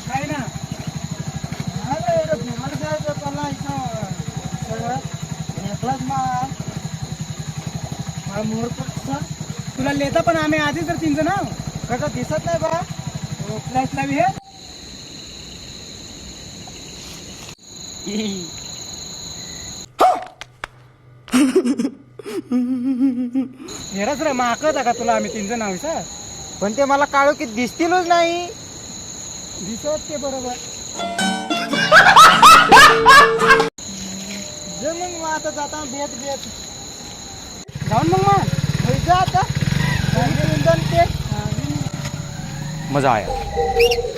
काय ना तुला लेता पण आम्ही आधी तर तीन जण कसं दिसत नाही बा फ्लॅश लावी हे हेरच रे माकत का तुला आम्ही तीन जण आहोत पण ते मला काळू की दिसतीलच नाही. दिसत ते बरोबर जे मग आता जाता बेत बेत जाऊन मग जा आता ते मजा आया.